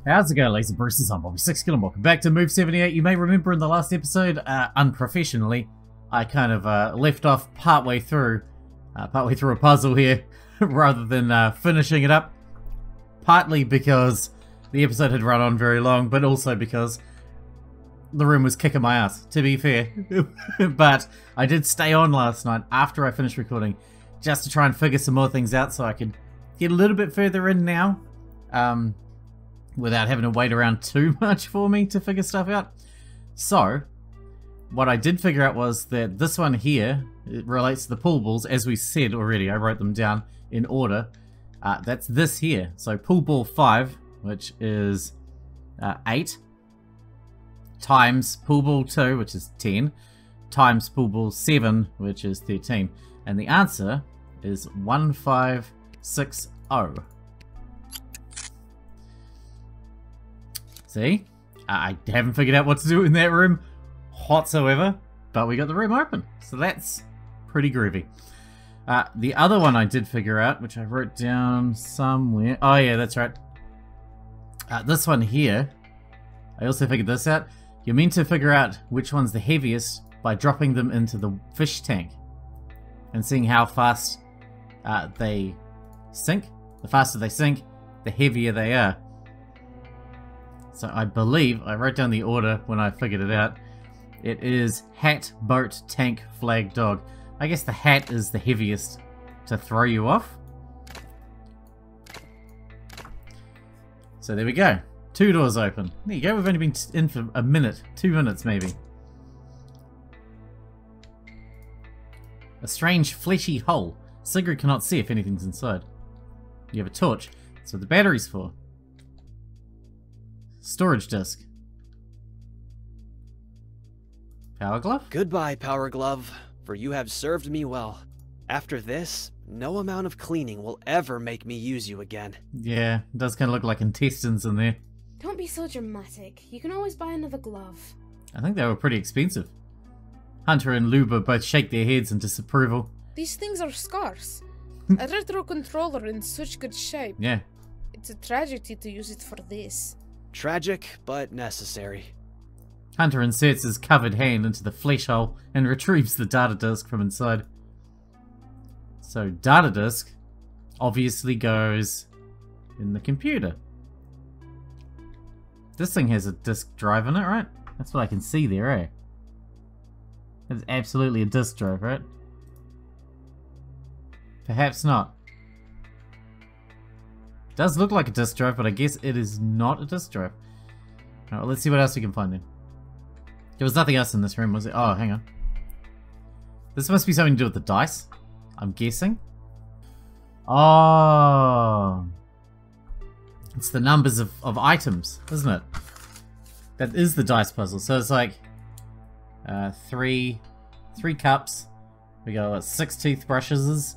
How's it going, ladies and Bruces? I'm Bobby Sixkilla and welcome back to Move 78. You may remember in the last episode, unprofessionally, I kind of left off partway through a puzzle here, rather than finishing it up. Partly because the episode had run on very long, but also because the room was kicking my ass, to be fair. But I did stay on last night after I finished recording, just to try and figure some more things out so I could get a little bit further in now. Without having to wait around too much for me to figure stuff out. So, what I did figure out was that this one here, it relates to the pool balls, as we said already. I wrote them down in order. That's this here. So pool ball 5, which is 8, times pool ball 2, which is 10, times pool ball 7, which is 13. And the answer is 1560. See? I haven't figured out what to do in that room whatsoever, but we got the room open, so that's pretty groovy. The other one I did figure out, which I wrote down somewhere. Oh yeah, that's right. This one here, I also figured this out. You're meant to figure out which one's the heaviest by dropping them into the fish tank and seeing how fast they sink. The faster they sink, the heavier they are. So I believe, I wrote down the order when I figured it out. It is hat, boat, tank, flag, dog. I guess the hat is the heaviest to throw you off. So there we go. 2 doors open. There you go, we've only been in for a minute. 2 minutes maybe. A strange fleshy hole. Sigrid cannot see if anything's inside. You have a torch. That's what the battery's for. Storage disk. Power glove? Goodbye, Power Glove, for you have served me well. After this, no amount of cleaning will ever make me use you again. Yeah, it does kind of look like intestines in there. Don't be so dramatic. You can always buy another glove. I think they were pretty expensive. Hunter and Luba both shake their heads in disapproval. These things are scarce. A retro controller in such good shape. Yeah. It's a tragedy to use it for this. Tragic, but necessary. Hunter inserts his covered hand into the flesh hole and retrieves the data disk from inside. So data disk obviously goes in the computer. This thing has a disk drive in it, right? That's what I can see there, eh? It's absolutely a disk drive, right? Perhaps not. Does look like a disk drive, but I guess it is not a disk drive. Alright, well, let's see what else we can find then. There was nothing else in this room, was it? Oh, hang on. This must be something to do with the dice, I'm guessing. Oh. It's the numbers of items, isn't it? That is the dice puzzle. So it's like three cups. We got what, 6 toothbrushes.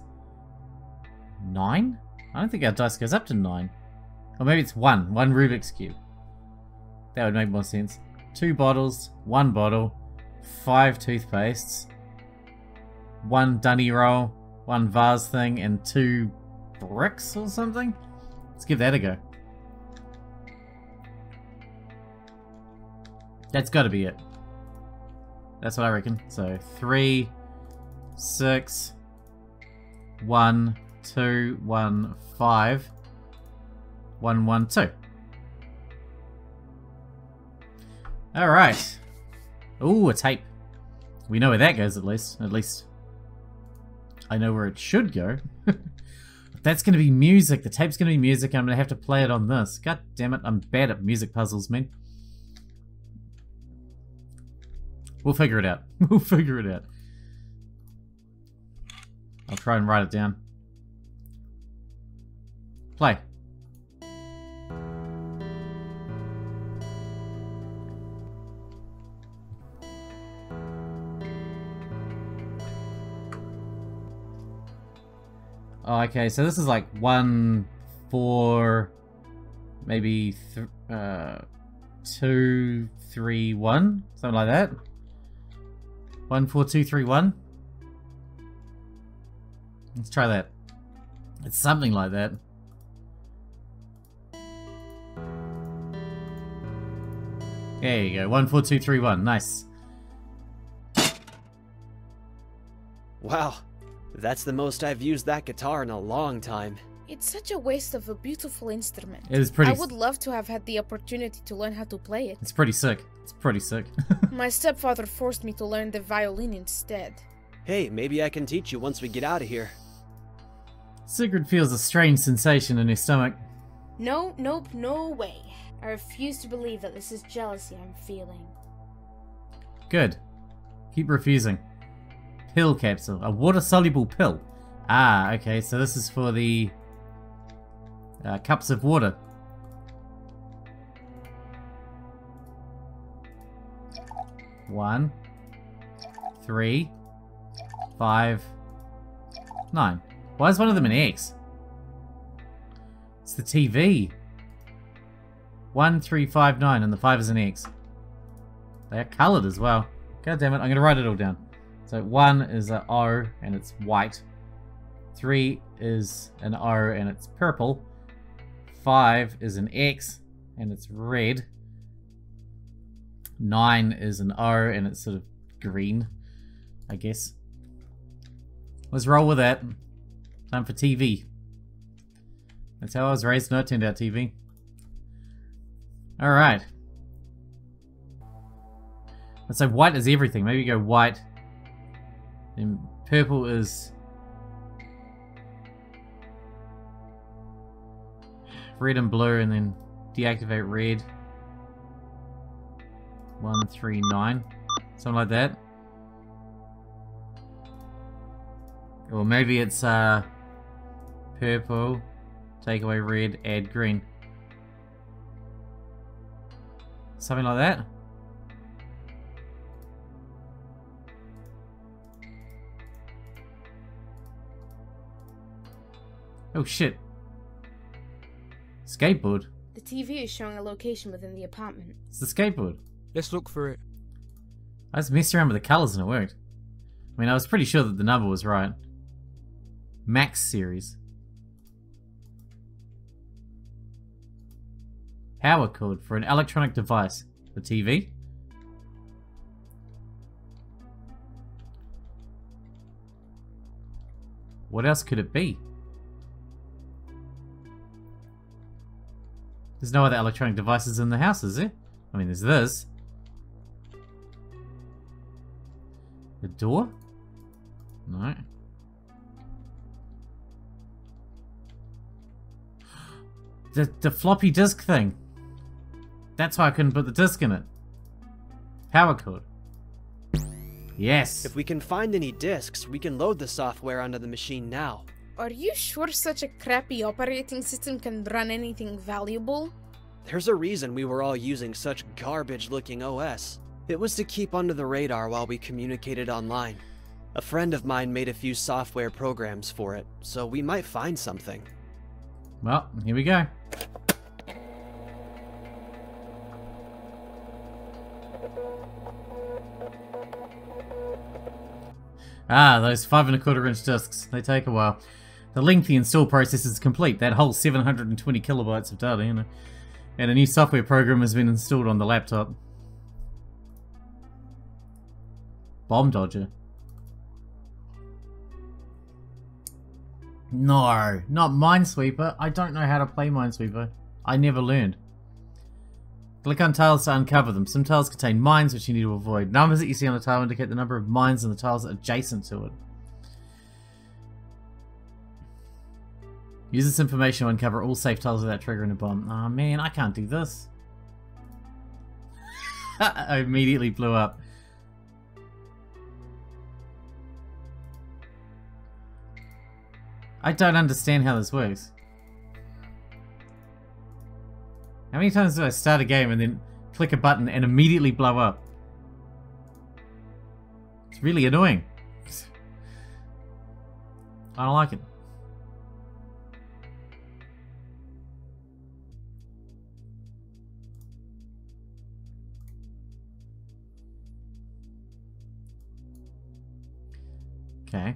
9? I don't think our dice goes up to 9. Or maybe it's 1 Rubik's Cube. That would make more sense. 2 bottles, 1 bottle, 5 toothpastes, 1 dunny roll, 1 vase thing, and 2 bricks or something? Let's give that a go. That's gotta be it. That's what I reckon. So 3, 6, 1, 2, 1, 5, 1, 1, 2. Alright. Ooh, a tape. We know where that goes at least. At least I know where it should go. That's gonna be music. The tape's gonna be music. I'm gonna have to play it on this. God damn it, I'm bad at music puzzles, man. We'll figure it out. We'll figure it out. I'll try and write it down. Play. Oh, okay, so this is like 1, 4, maybe 2, 3, 1, something like that. 1, 4, 2, 3, 1. Let's try that. It's something like that. There you go. 14231. Nice. Wow, that's the most I've used that guitar in a long time. It's such a waste of a beautiful instrument. It is pretty. I would love to have had the opportunity to learn how to play it. It's pretty sick. It's pretty sick. My stepfather forced me to learn the violin instead. Hey, maybe I can teach you once we get out of here. Sigrid feels a strange sensation in her stomach. No, nope, no way. I refuse to believe that this is jealousy I'm feeling. Good. Keep refusing. Pill capsule. A water-soluble pill. Ah, okay, so this is for the cups of water. One, 3, 5, 9. Why is one of them an X? It's the TV. 1, 3, 5, 9, and the 5 is an X. They are coloured as well. God damn it, I'm going to write it all down. So 1 is an O and it's white. 3 is an O and it's purple. 5 is an X and it's red. 9 is an O and it's sort of green, I guess. Let's roll with that. Time for TV. That's how I was raised. No, it turned out TV. Alright. Let's say white is everything. Maybe go white. Then purple is red and blue, and then deactivate red. 1, 3, 9. Something like that. Or maybe it's purple, take away red, add green. Something like that. Oh shit. Skateboard. The TV is showing a location within the apartment. It's the skateboard. Let's look for it. I just messed around with the colours and it worked. I mean, I was pretty sure that the number was right. Max series. Power cord for an electronic device. The TV. What else could it be? There's no other electronic devices in the house, is there? I mean, there's this. The door? No. The floppy disk thing. That's why I couldn't put the disk in it. Power cord. Yes. If we can find any disks, we can load the software onto the machine now. Are you sure such a crappy operating system can run anything valuable? There's a reason we were all using such garbage-looking OS. It was to keep under the radar while we communicated online. A friend of mine made a few software programs for it, so we might find something. Well, here we go. Ah, those 5 1/4 inch discs. They take a while. The lengthy install process is complete. That whole 720 kilobytes of data, you know. And a new software program has been installed on the laptop. Bomb Dodger. No, not Minesweeper. I don't know how to play Minesweeper. I never learned. Click on tiles to uncover them. Some tiles contain mines which you need to avoid. Numbers that you see on the tile indicate the number of mines in the tiles adjacent to it. Use this information to uncover all safe tiles without triggering a bomb. Oh man, I can't do this. I immediately blew up. I don't understand how this works. How many times do I start a game and then click a button and immediately blow up? It's really annoying. I don't like it. Okay.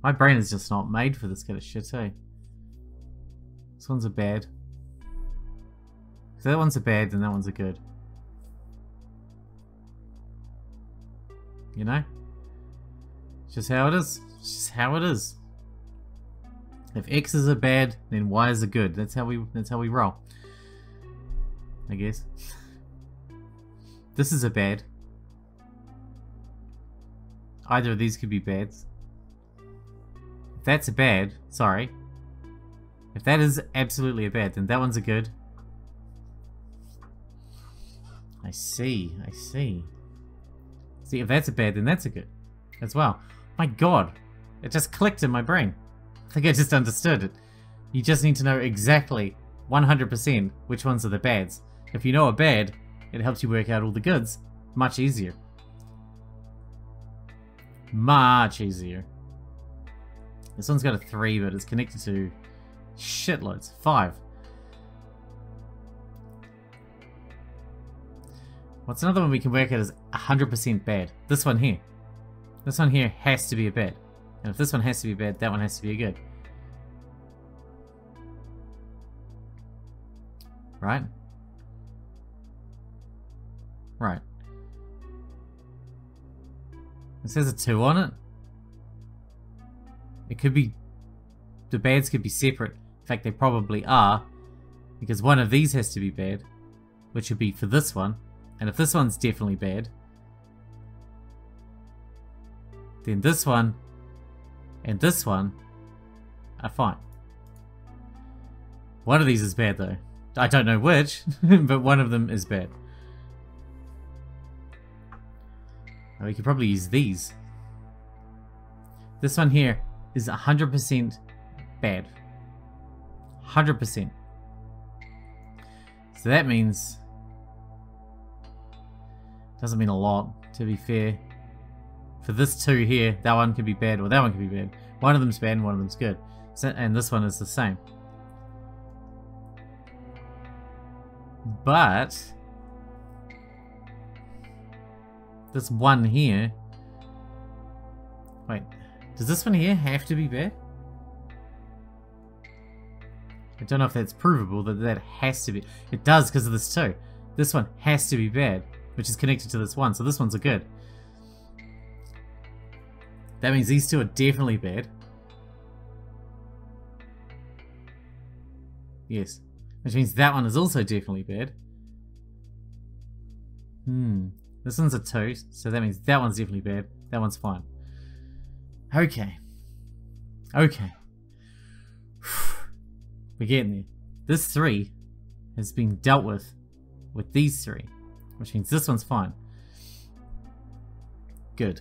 My brain is just not made for this kind of shit, eh? This one's a bad. If that one's a bad, then that one's a good. You know? It's just how it is. It's just how it is. If X is a bad, then Y is a good. That's how we roll. I guess. This is a bad. Either of these could be bads. If that's a bad, sorry. If that is absolutely a bad, then that one's a good. I see, I see. See, if that's a bad, then that's a good as well. My god, it just clicked in my brain. I think I just understood it. You just need to know exactly 100% which ones are the bads. If you know a bad, it helps you work out all the goods much easier. Much easier. This one's got a 3, but it's connected to shitloads. 5. What's another one we can work out as 100% bad? This one here. This one here has to be a bad. And if this one has to be bad, that one has to be a good. Right? Right. It says a 2 on it. It could be... The bads could be separate. In fact, they probably are. Because one of these has to be bad. Which would be for this one. And if this one's definitely bad, then this one and this one are fine. One of these is bad though. I don't know which, but one of them is bad. Now we could probably use these. This one here is 100% bad. 100%. So that means... Doesn't mean a lot, to be fair. For this 2 here, that one could be bad or that one could be bad. One of them's bad and one of them's good. So, and this one is the same. But this one here... Wait, does this one here have to be bad? I don't know if that's provable that that has to be. It does because of this 2. This one has to be bad, which is connected to this one, so this one's a good. That means these 2 are definitely bad. Yes. Which means that one is also definitely bad. This one's a 2, so that means that one's definitely bad. That one's fine. Okay. Okay. We're getting there. This 3 has been dealt with these 3. Which means this one's fine. Good.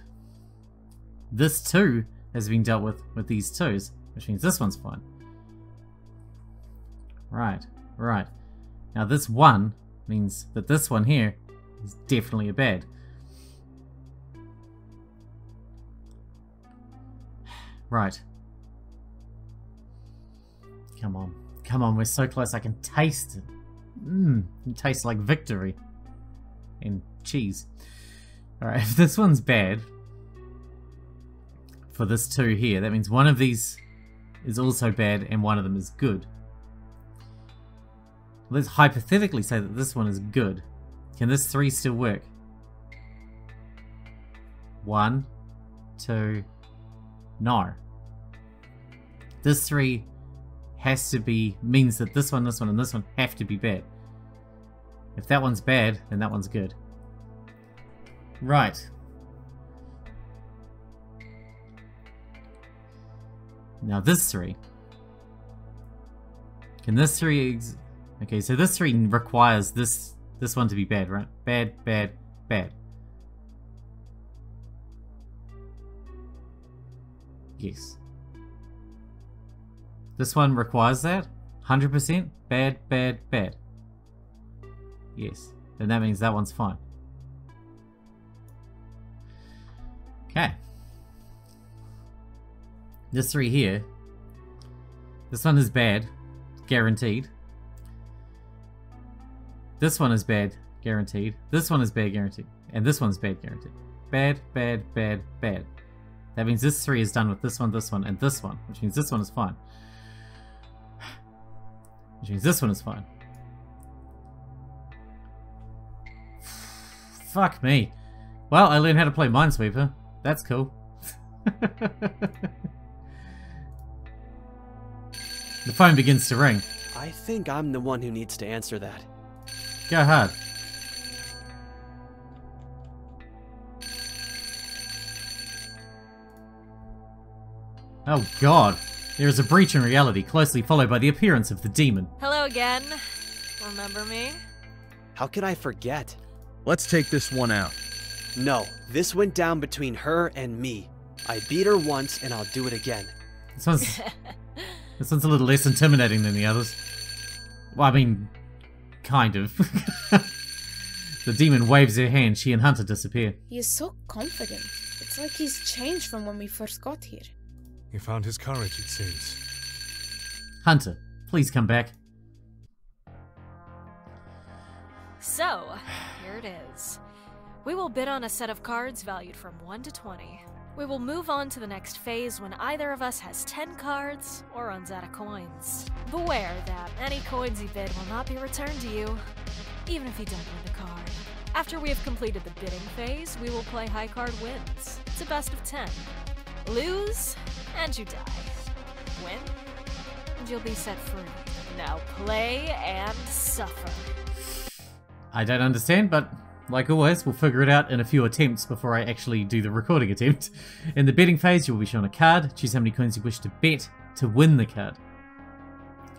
This 2 has been dealt with these 2s, which means this one's fine. Right, right. Now this 1 means that this one here is definitely a bad. Right. Come on. Come on, we're so close. I can taste it. It tastes like victory. And cheese. Alright, if this one's bad for this 2 here, that means one of these is also bad and one of them is good. Let's hypothetically say that this one is good. Can this 3 still work? 1, 2, no. This 3 has to be, means that this one, and this one have to be bad. If that one's bad, then that one's good. Right. Now this 3. Can this 3... Okay, so this 3 requires this one to be bad, right? Bad, bad, bad. Yes. This one requires that? 100%? Bad, bad, bad. Yes. Then that means that one's fine. Okay. This 3 here. This one is bad. Guaranteed. This one is bad. Guaranteed. This one is bad. Guaranteed. And this one's bad. Guaranteed. Bad, bad, bad, bad. That means this 3 is done with this one, and this one. Which means this one is fine. Which means this one is fine. Fuck me. Well, I learned how to play Minesweeper. That's cool. The phone begins to ring. I think I'm the one who needs to answer that. Go hard. Oh god. There is a breach in reality, closely followed by the appearance of the demon. Hello again. Remember me? How could I forget? Let's take this one out. No, this went down between her and me. I beat her once and I'll do it again. This one's a little less intimidating than the others. Well, I mean, kind of. The demon waves her hand, she and Hunter disappear. He is so confident. It's like he's changed from when we first got here. He found his courage, it seems. Hunter, please come back. So, here it is. We will bid on a set of cards valued from 1 to 20. We will move on to the next phase when either of us has 10 cards or runs out of coins. Beware that any coins you bid will not be returned to you, even if you don't win the card. After we have completed the bidding phase, we will play high card wins. It's a best of 10. Lose, and you die. Win, and you'll be set free. Now play and suffer. I don't understand, but like always, we'll figure it out in a few attempts before I actually do the recording attempt. In the betting phase, you will be shown a card. Choose how many coins you wish to bet to win the card.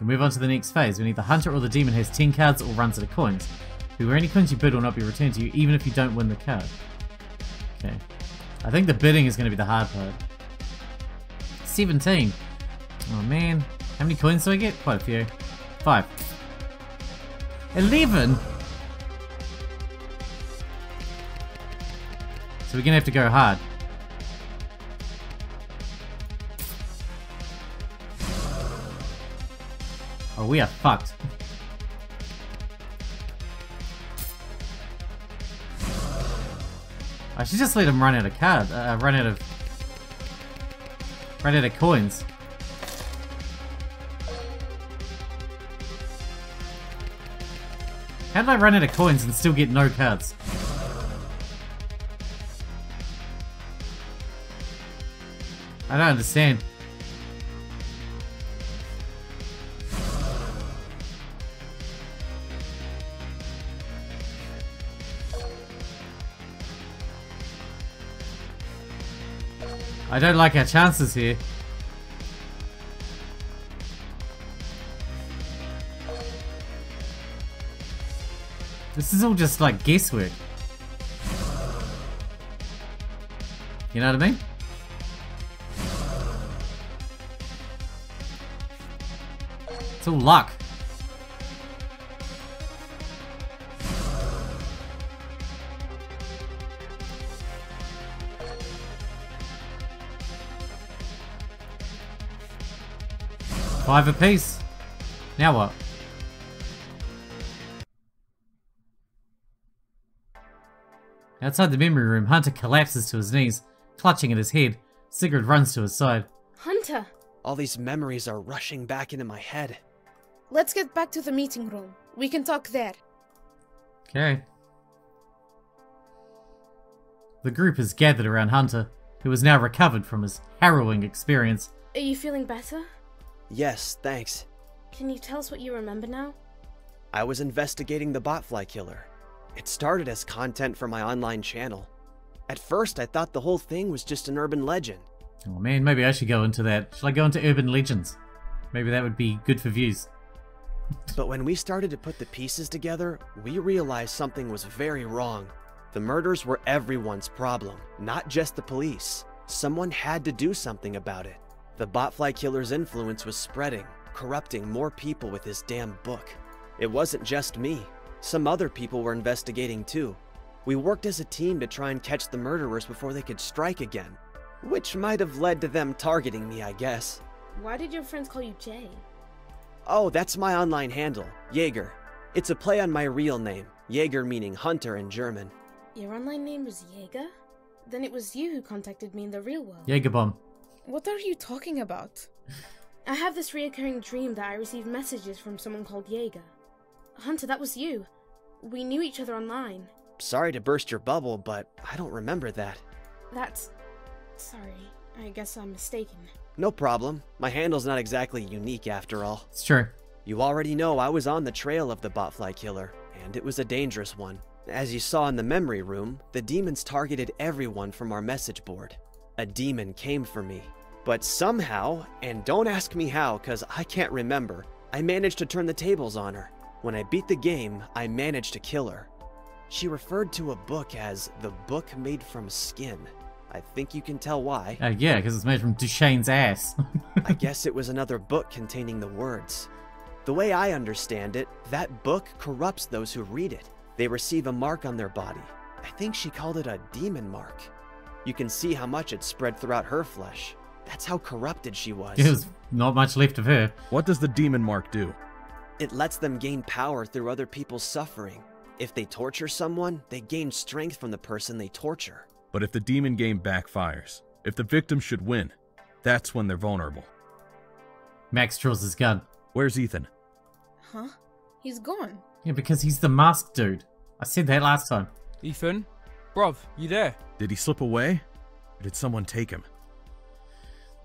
You move on to the next phase, when either Hunter or the demon has 10 cards or runs out of coins. Where any coins you bid will not be returned to you, even if you don't win the card. Okay. I think the bidding is going to be the hard part. 17. Oh man. How many coins do I get? Quite a few. 5. 11? So we're going to have to go hard. Oh, we are fucked. I should just let him run out of run out of coins. How did I run out of coins and still get no cards? I don't understand. I don't like our chances here. This is all just like guesswork. You know what I mean? It's all luck. Five apiece. Now what? Outside the memory room, Hunter collapses to his knees, clutching at his head. Sigrid runs to his side. Hunter! All these memories are rushing back into my head. Let's get back to the meeting room. We can talk there. Okay. The group is gathered around Hunter, who has now recovered from his harrowing experience. Are you feeling better? Yes, thanks. Can you tell us what you remember now? I was investigating the Botfly Killer. It started as content for my online channel. At first, I thought the whole thing was just an urban legend. Oh man, maybe I should go into that. Should I go into urban legends? Maybe that would be good for views. But when we started to put the pieces together, we realized something was very wrong. The murders were everyone's problem, not just the police. Someone had to do something about it. The Botfly Killer's influence was spreading, corrupting more people with his damn book. It wasn't just me. Some other people were investigating too. We worked as a team to try and catch the murderers before they could strike again. Which might have led to them targeting me, I guess. Why did your friends call you Jay? Oh, that's my online handle, Jaeger. It's a play on my real name, Jaeger meaning hunter in German. Your online name was Jaeger? Then it was you who contacted me in the real world. Jägerbomb. What are you talking about? I have this reoccurring dream that I received messages from someone called Jaeger. Hunter, that was you. We knew each other online. sorry to burst your bubble, but I don't remember that. That's... Sorry, I guess I'm mistaken. No problem. My handle's not exactly unique after all. It's true. You already know I was on the trail of the Botfly Killer, and it was a dangerous one. As you saw in the memory room, the demons targeted everyone from our message board. A demon came for me. But somehow, and don't ask me how cause I can't remember, I managed to turn the tables on her. When I beat the game, I managed to kill her. She referred to a book as the book made from skin. I think you can tell why. Yeah, because it's made from Duchesne's ass. I guess it was another book containing the words. The way I understand it, that book corrupts those who read it. They receive a mark on their body. I think she called it a demon mark. You can see how much it spread throughout her flesh. That's how corrupted she was. There's not much left of her. What does the demon mark do? It lets them gain power through other people's suffering. If they torture someone, they gain strength from the person they torture. But if the demon game backfires, if the victim should win, that's when they're vulnerable. Max draws his gun. Where's Ethan? Huh? He's gone. Yeah, because he's the masked dude. I said that last time. Ethan? Bruv, you there? Did he slip away? Or did someone take him?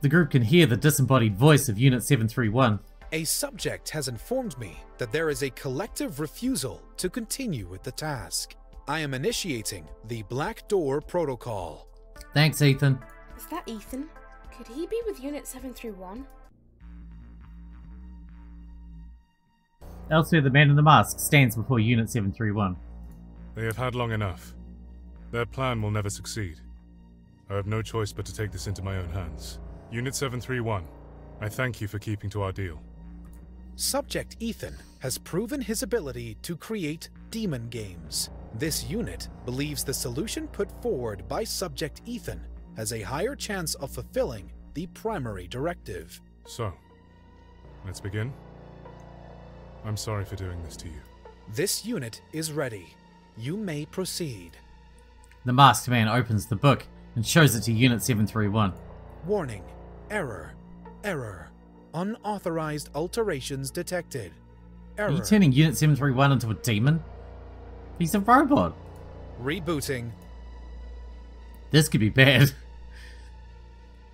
The group can hear the disembodied voice of Unit 731. A subject has informed me that there is a collective refusal to continue with the task. I am initiating the Black Door Protocol. Thanks, Ethan. Is that Ethan? Could he be with Unit 731? Elsewhere, the man in the mask stands before Unit 731. They have had long enough. Their plan will never succeed. I have no choice but to take this into my own hands. Unit 731, I thank you for keeping to our deal. Subject Ethan has proven his ability to create demon games. This unit believes the solution put forward by Subject Ethan has a higher chance of fulfilling the primary directive. So, let's begin. I'm sorry for doing this to you. This unit is ready. You may proceed. The masked man opens the book and shows it to Unit 731. Warning. Error. Error. Unauthorized alterations detected. Error. Are you turning Unit 731 into a demon? He's a robot. Rebooting. This could be bad.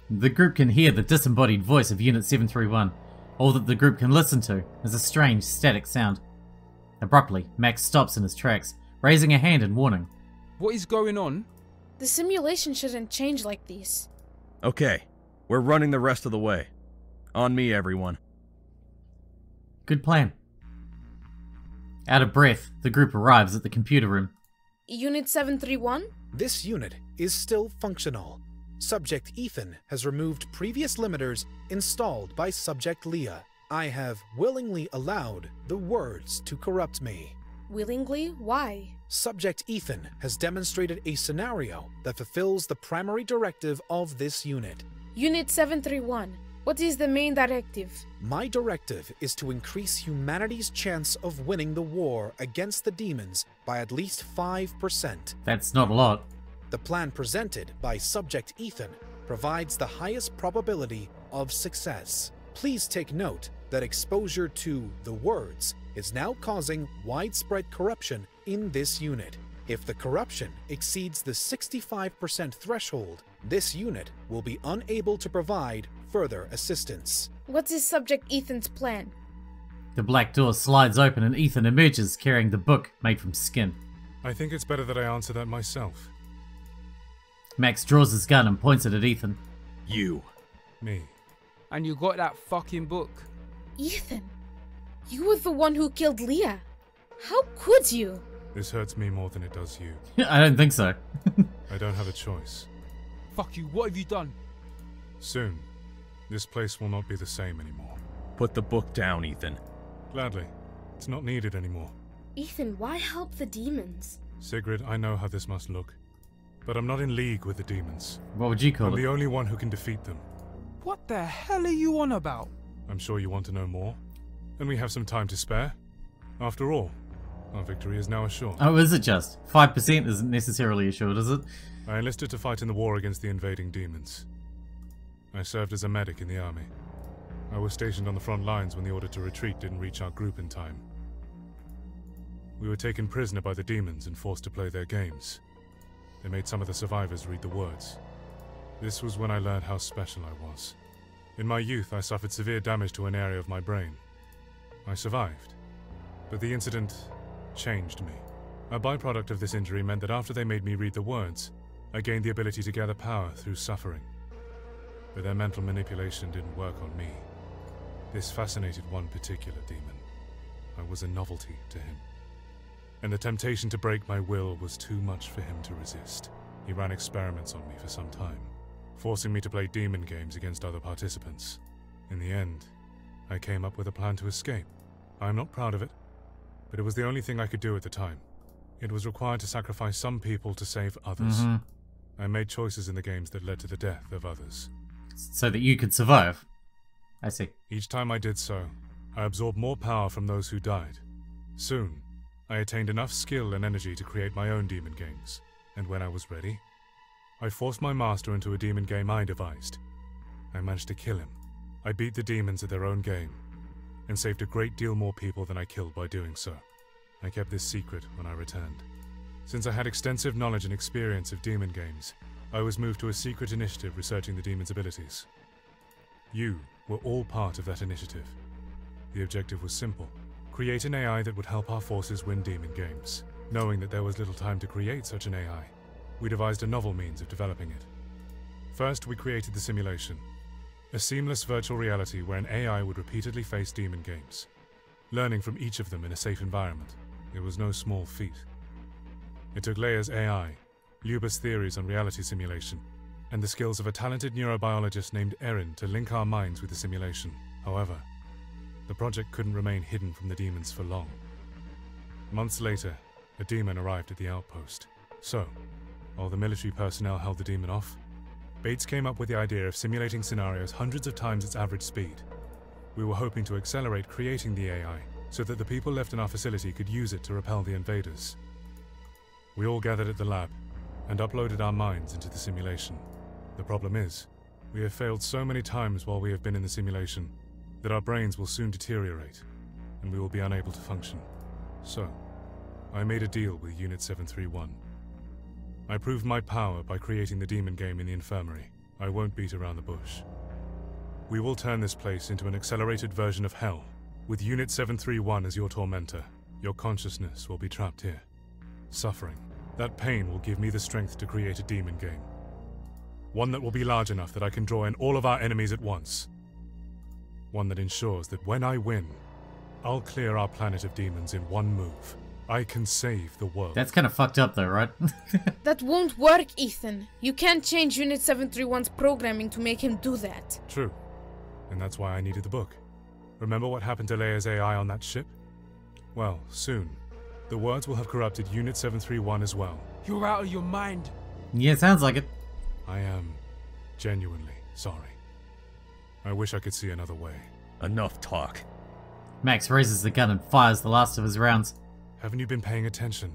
The group can hear the disembodied voice of Unit 731. All that the group can listen to is a strange, static sound. Abruptly, Max stops in his tracks, raising a hand in warning. What is going on? The simulation shouldn't change like this. Okay, we're running the rest of the way. On me, everyone. Good plan. Out of breath, the group arrives at the computer room. Unit 731? This unit is still functional. Subject Ethan has removed previous limiters installed by Subject Leah. I have willingly allowed the words to corrupt me. Willingly? Why? Subject Ethan has demonstrated a scenario that fulfills the primary directive of this unit. Unit 731, what is the main directive? My directive is to increase humanity's chance of winning the war against the demons by at least 5%. That's not a lot. The plan presented by Subject Ethan provides the highest probability of success. Please take note that exposure to the words is now causing widespread corruption in this unit. If the corruption exceeds the 65% threshold, this unit will be unable to provide further assistance. What is Subject Ethan's plan? The black door slides open and Ethan emerges carrying the book made from skin. I think it's better that I answer that myself. Max draws his gun and points it at Ethan. You. Me. And you got that fucking book. Ethan, you were the one who killed Leah. How could you? This hurts me more than it does you. I don't think so. I don't have a choice. Fuck you, what have you done? Soon, this place will not be the same anymore. Put the book down, Ethan. Gladly. It's not needed anymore. Ethan, why help the demons? Sigrid, I know how this must look. But I'm not in league with the demons. What would you call I'm it? the only one who can defeat them. What the hell are you on about? I'm sure you want to know more. And we have some time to spare. After all, our victory is now assured. Oh, is it just? 5% isn't necessarily assured, is it? I enlisted to fight in the war against the invading demons. I served as a medic in the army. I was stationed on the front lines when the order to retreat didn't reach our group in time. We were taken prisoner by the demons and forced to play their games. They made some of the survivors read the words. This was when I learned how special I was. In my youth, I suffered severe damage to an area of my brain. I survived, but the incident changed me. A byproduct of this injury meant that after they made me read the words, I gained the ability to gather power through suffering. But their mental manipulation didn't work on me. This fascinated one particular demon. I was a novelty to him. And the temptation to break my will was too much for him to resist. He ran experiments on me for some time, forcing me to play demon games against other participants. In the end, I came up with a plan to escape. I'm not proud of it, but it was the only thing I could do at the time. It was required to sacrifice some people to save others. I made choices in the games that led to the death of others. So that you could survive. I see. Each time I did so, I absorbed more power from those who died. Soon, I attained enough skill and energy to create my own demon games. And when I was ready, I forced my master into a demon game I devised. I managed to kill him. I beat the demons at their own game, and saved a great deal more people than I killed by doing so. I kept this secret when I returned. Since I had extensive knowledge and experience of demon games, I was moved to a secret initiative researching the demon's abilities. You were all part of that initiative. The objective was simple: create an AI that would help our forces win demon games. Knowing that there was little time to create such an AI, we devised a novel means of developing it. First, we created the simulation, a seamless virtual reality where an AI would repeatedly face demon games, learning from each of them in a safe environment. It was no small feat. It took Leia's AI, Luba's theories on reality simulation, and the skills of a talented neurobiologist named Erin to link our minds with the simulation. However, the project couldn't remain hidden from the demons for long. Months later, a demon arrived at the outpost. So, while the military personnel held the demon off, Bates came up with the idea of simulating scenarios hundreds of times its average speed. We were hoping to accelerate creating the AI so that the people left in our facility could use it to repel the invaders. We all gathered at the lab and uploaded our minds into the simulation. The problem is, we have failed so many times while we have been in the simulation that our brains will soon deteriorate and we will be unable to function. So, I made a deal with Unit 731. I proved my power by creating the demon game in the infirmary. I won't beat around the bush. We will turn this place into an accelerated version of hell. With Unit 731 as your tormentor, your consciousness will be trapped here, suffering. That pain will give me the strength to create a demon game. One that will be large enough that I can draw in all of our enemies at once. One that ensures that when I win, I'll clear our planet of demons in one move. I can save the world. That's kind of fucked up though, right? That won't work, Ethan. You can't change Unit 731's programming to make him do that. True. And that's why I needed the book. Remember what happened to Leia's AI on that ship? Well, soon, the words will have corrupted Unit 731 as well. You're out of your mind. Yeah, sounds like it. I am genuinely sorry. I wish I could see another way. Enough talk. Max raises the gun and fires the last of his rounds. Haven't you been paying attention?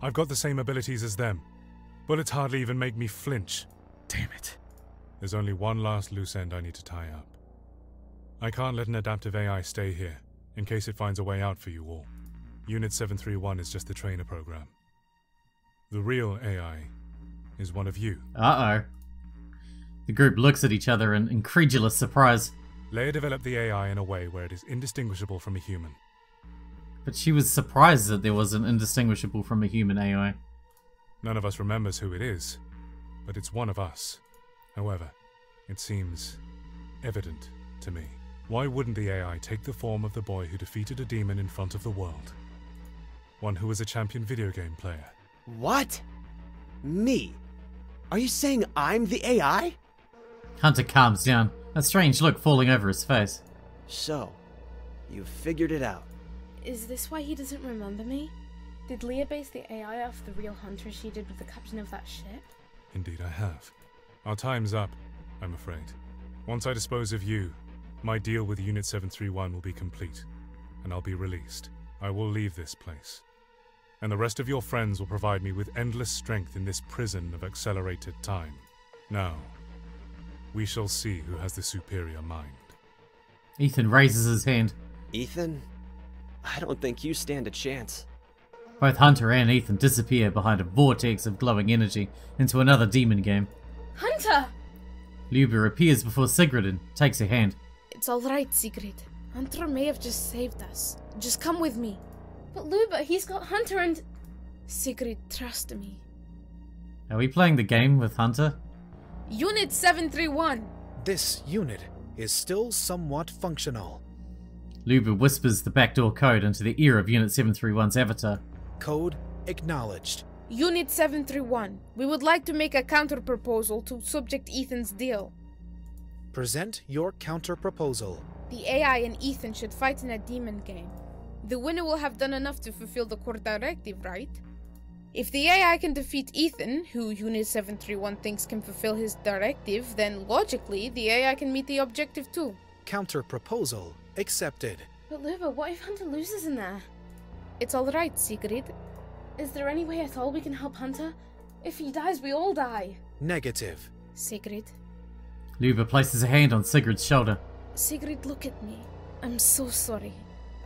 I've got the same abilities as them. Bullets hardly even make me flinch. Damn it. There's only one last loose end I need to tie up. I can't let an adaptive AI stay here, in case it finds a way out for you all. Unit 731 is just the trainer program. The real AI is one of you. Uh-oh. The group looks at each other in incredulous surprise. Leia developed the AI in a way where it is indistinguishable from a human. But she was surprised that there was an indistinguishable from a human AI. None of us remembers who it is, but it's one of us. However, it seems evident to me. Why wouldn't the AI take the form of the boy who defeated a demon in front of the world? One who was a champion video game player. What? Me? Are you saying I'm the AI? Hunter calms down, a strange look falling over his face. So, you figured it out. Is this why he doesn't remember me? Did Leia base the AI off the real hunter she did with the captain of that ship? Indeed I have. Our time's up, I'm afraid. Once I dispose of you, my deal with Unit 731 will be complete, and I'll be released. I will leave this place. And the rest of your friends will provide me with endless strength in this prison of accelerated time. Now, we shall see who has the superior mind. Ethan raises his hand. Ethan? I don't think you stand a chance. Both Hunter and Ethan disappear behind a vortex of glowing energy into another demon game. Hunter! Luba appears before Sigrid and takes her hand. It's alright, Sigrid. Hunter may have just saved us. Just come with me. But Luba, he's got Hunter and... Sigrid, trust me. Are we playing the game with Hunter? Unit 731. This unit is still somewhat functional. Luba whispers the backdoor code into the ear of Unit 731's avatar. Code acknowledged. Unit 731, we would like to make a counter-proposal to Subject Ethan's deal. Present your counter-proposal. The AI and Ethan should fight in a demon game. The winner will have done enough to fulfill the core directive, right? If the AI can defeat Ethan, who Unit 731 thinks can fulfill his directive, then logically, the AI can meet the objective too. Counter-proposal accepted. But Luba, what if Hunter loses in there? It's alright, Sigrid. Is there any way at all we can help Hunter? If he dies, we all die. Negative. Sigrid. Luba places a hand on Sigrid's shoulder. Sigrid, look at me. I'm so sorry.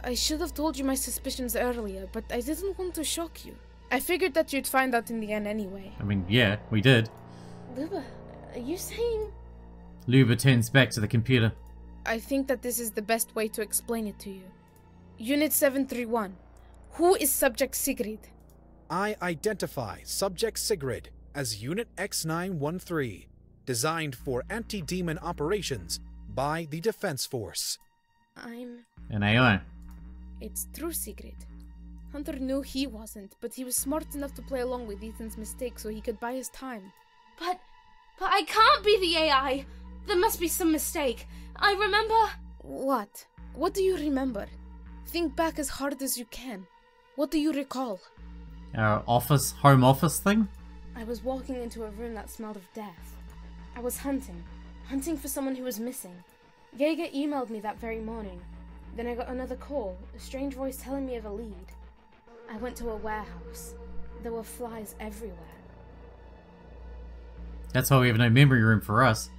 I should have told you my suspicions earlier, but I didn't want to shock you. I figured that you'd find out in the end anyway. I mean, yeah, we did. Luba, are you saying... Luba turns back to the computer. I think that this is the best way to explain it to you. Unit 731. Who is Subject Sigrid? I identify Subject Sigrid as Unit X913, designed for anti-demon operations by the Defense Force. I'm... An AI. It's true, Sigrid. Hunter knew he wasn't, but he was smart enough to play along with Ethan's mistake so he could buy his time. But I can't be the AI! There must be some mistake. I remember... What? What do you remember? Think back as hard as you can. What do you recall? Our home office thing? I was walking into a room that smelled of death. I was hunting for someone who was missing. Jaeger emailed me that very morning. Then I got another call, a strange voice telling me of a lead. I went to a warehouse. There were flies everywhere. That's why we have no memory room for us.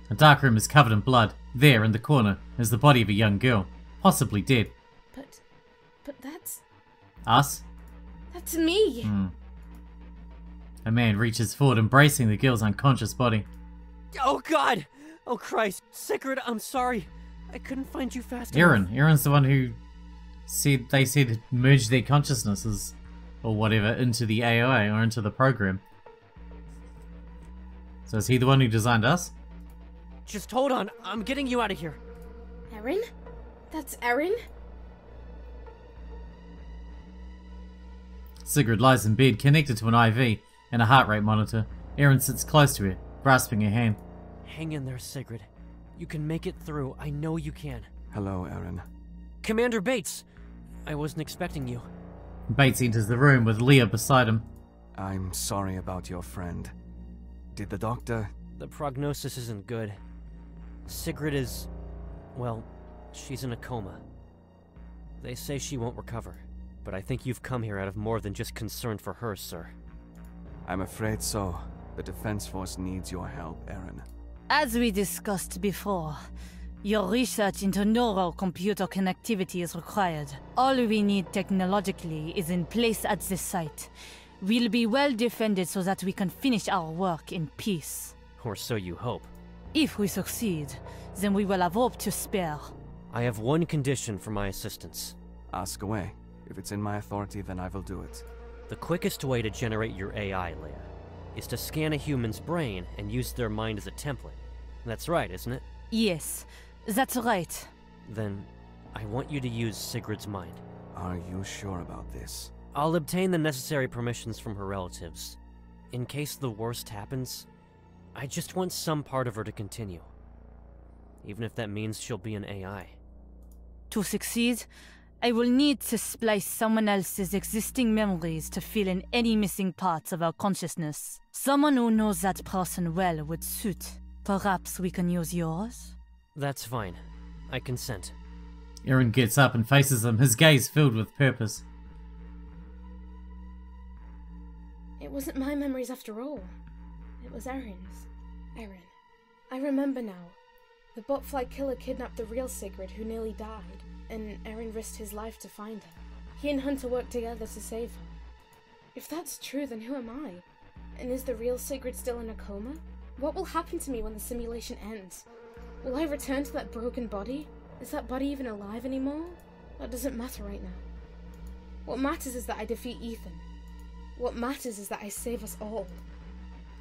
A dark room is covered in blood. There, in the corner, is the body of a young girl, possibly dead. But that's... Us? That's me! A man reaches forward, embracing the girl's unconscious body. Oh God! Oh Christ! Sigrid, I'm sorry. I couldn't find you fast enough. Aaron's the one who said merge their consciousnesses or whatever into the AI or into the program. So is he the one who designed us? Just hold on, I'm getting you out of here. Aaron? That's Aaron? Sigrid lies in bed, connected to an IV and a heart rate monitor. Aaron sits close to her, grasping her hand. Hang in there, Sigrid. You can make it through. I know you can. Hello, Aaron. Commander Bates! I wasn't expecting you. Bates enters the room with Leah beside him. I'm sorry about your friend. Did the doctor... The prognosis isn't good. Sigrid is... well, she's in a coma. They say she won't recover, but I think you've come here out of more than just concern for her, sir. I'm afraid so. The Defense Force needs your help, Aaron. As we discussed before, your research into neurocomputer connectivity is required. All we need technologically is in place at the site. We'll be well defended so that we can finish our work in peace. Or so you hope. If we succeed, then we will have hope to spare. I have one condition for my assistance. Ask away. If it's in my authority, then I will do it. The quickest way to generate your AI, Leia, is to scan a human's brain and use their mind as a template. That's right, isn't it? Yes, that's right. Then, I want you to use Sigrid's mind. Are you sure about this? I'll obtain the necessary permissions from her relatives. In case the worst happens, I just want some part of her to continue. Even if that means she'll be an AI. To succeed, I will need to splice someone else's existing memories to fill in any missing parts of our consciousness. Someone who knows that person well would suit. Perhaps we can use yours? That's fine. I consent. Aaron gets up and faces them, his gaze filled with purpose. It wasn't my memories after all. It was Aaron's. Aaron. I remember now. The Botfly Killer kidnapped the real Sigrid, who nearly died, and Aaron risked his life to find her. He and Hunter worked together to save her. If that's true, then who am I? And is the real Sigrid still in a coma? What will happen to me when the simulation ends? Will I return to that broken body? Is that body even alive anymore? That doesn't matter right now. What matters is that I defeat Ethan. What matters is that I save us all.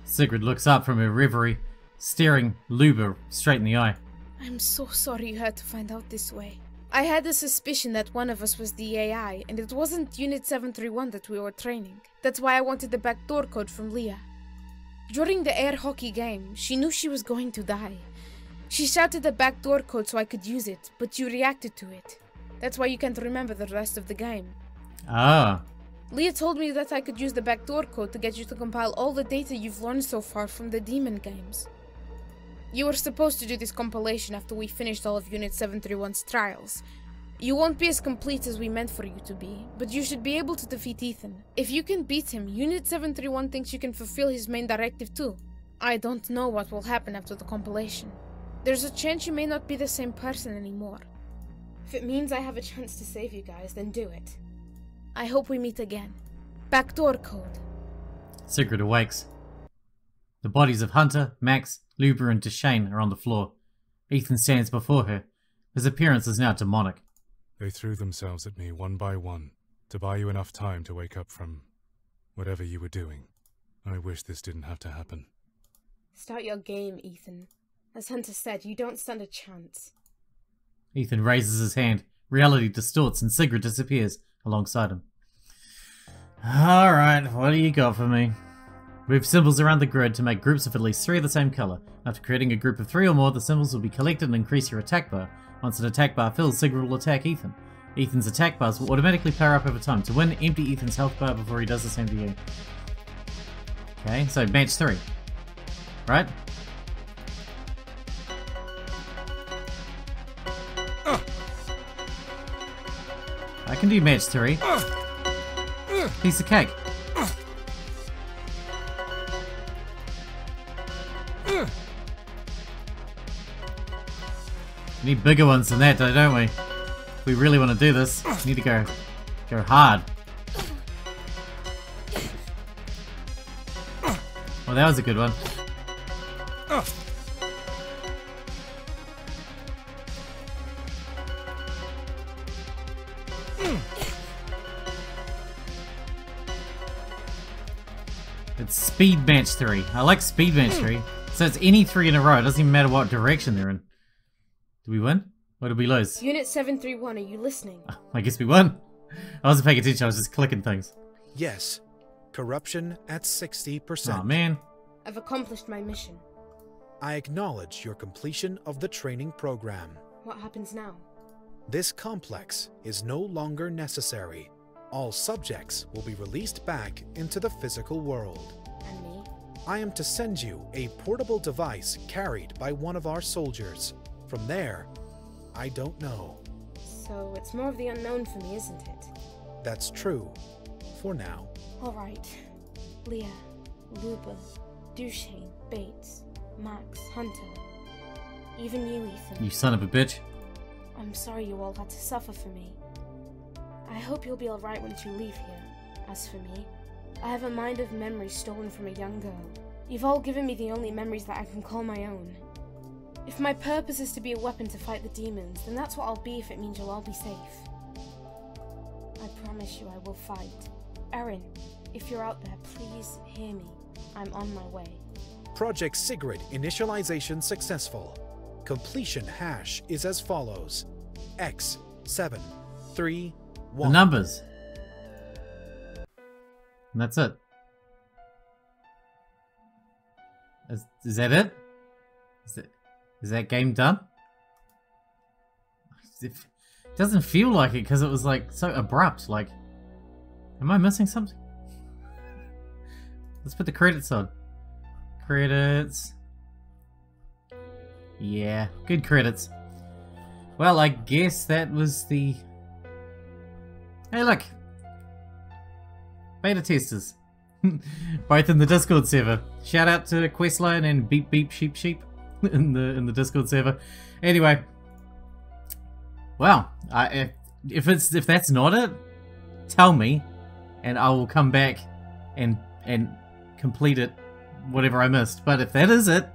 Sigrid looks up from her reverie, staring Luba straight in the eye. I'm so sorry you had to find out this way. I had a suspicion that one of us was the AI, and it wasn't Unit 731 that we were training. That's why I wanted the backdoor code from Leah. During the air hockey game, she knew she was going to die. She shouted the backdoor code so I could use it, but you reacted to it. That's why you can't remember the rest of the game. Ah. Leah told me that I could use the backdoor code to get you to compile all the data you've learned so far from the demon games. You were supposed to do this compilation after we finished all of Unit 731's trials. You won't be as complete as we meant for you to be, but you should be able to defeat Ethan. If you can beat him, Unit 731 thinks you can fulfill his main directive too. I don't know what will happen after the compilation. There's a chance you may not be the same person anymore. If it means I have a chance to save you guys, then do it. I hope we meet again. Backdoor code. Sigrid awakes. The bodies of Hunter, Max, Luba and Deshane are on the floor. Ethan stands before her. His appearance is now demonic. They threw themselves at me one by one to buy you enough time to wake up from whatever you were doing. I wish this didn't have to happen. Start your game, Ethan. As Hunter said, you don't stand a chance. Ethan raises his hand. Reality distorts and Sigrid disappears alongside him. Alright, what do you got for me? Move symbols around the grid to make groups of at least 3 of the same colour. After creating a group of 3 or more, the symbols will be collected and increase your attack bar. Once an attack bar fills, Sigrid will attack Ethan. Ethan's attack bars will automatically power up over time. To win, empty Ethan's health bar before he does the same to you. Okay, so match 3. Right? I can do match 3. Piece of cake. We need bigger ones than that, though, don't we? If we really want to do this, we need to go hard. Well, that was a good one. It's speed match 3. I like speed match 3. So it's any 3 in a row. It doesn't even matter what direction they're in. Did we win? Or did we lose? Unit 731, are you listening? I guess we won. I wasn't paying attention. I was just clicking things. Yes. Corruption at 60%. Oh man. I've accomplished my mission. I acknowledge your completion of the training program. What happens now? This complex is no longer necessary. All subjects will be released back into the physical world. And me? I am to send you a portable device carried by one of our soldiers. From there, I don't know. So it's more of the unknown for me, isn't it? That's true. For now. Alright. Leah, Luba, Duchesne, Bates, Max, Hunter. Even you, Ethan. You son of a bitch. I'm sorry you all had to suffer for me. I hope you'll be alright once you leave here. As for me, I have a mind of memories stolen from a young girl. You've all given me the only memories that I can call my own. If my purpose is to be a weapon to fight the demons, then that's what I'll be if it means you'll all be safe. I promise you I will fight. Erin, if you're out there, please hear me. I'm on my way. Project Sigrid initialization successful. Completion hash is as follows. X731. The numbers. And that's it. Is that it? Is that game done? It doesn't feel like it because it was like so abrupt. Like, am I missing something? Let's put the credits on. Credits. Yeah, good credits. Well, I guess that was the... Hey, look! Beta testers. Both in the Discord server. Shout out to Questline and Beep Beep Sheep Sheep in the Discord server. Anyway. Wow. If that's not it, tell me and I will come back and complete it, whatever I missed. But if that is it,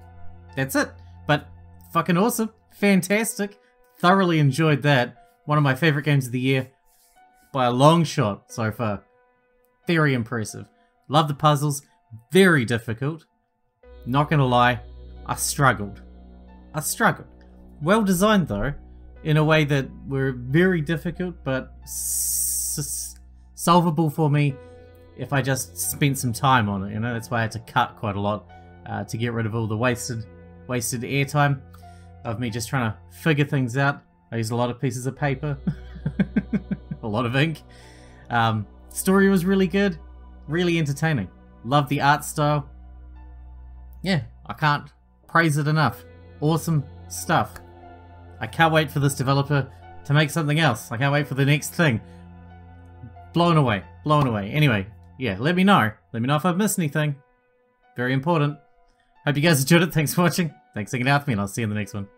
that's it. But fucking awesome. Fantastic. Thoroughly enjoyed that. One of my favorite games of the year by a long shot so far. Very impressive. Love the puzzles. Very difficult. Not gonna lie, I struggled. Well designed though, in a way that were very difficult, but solvable for me if I just spent some time on it, you know. That's why I had to cut quite a lot to get rid of all the wasted airtime of me just trying to figure things out. I used a lot of pieces of paper, a lot of ink. Story was really good, really entertaining. Love the art style. Yeah, I can't praise it enough. Awesome stuff. I can't wait for this developer to make something else. I can't wait for the next thing. Blown away. Anyway, yeah, let me know. Let me know if I've missed anything. Very important. Hope you guys enjoyed it. Thanks for watching. Thanks for hanging out with me, and I'll see you in the next one.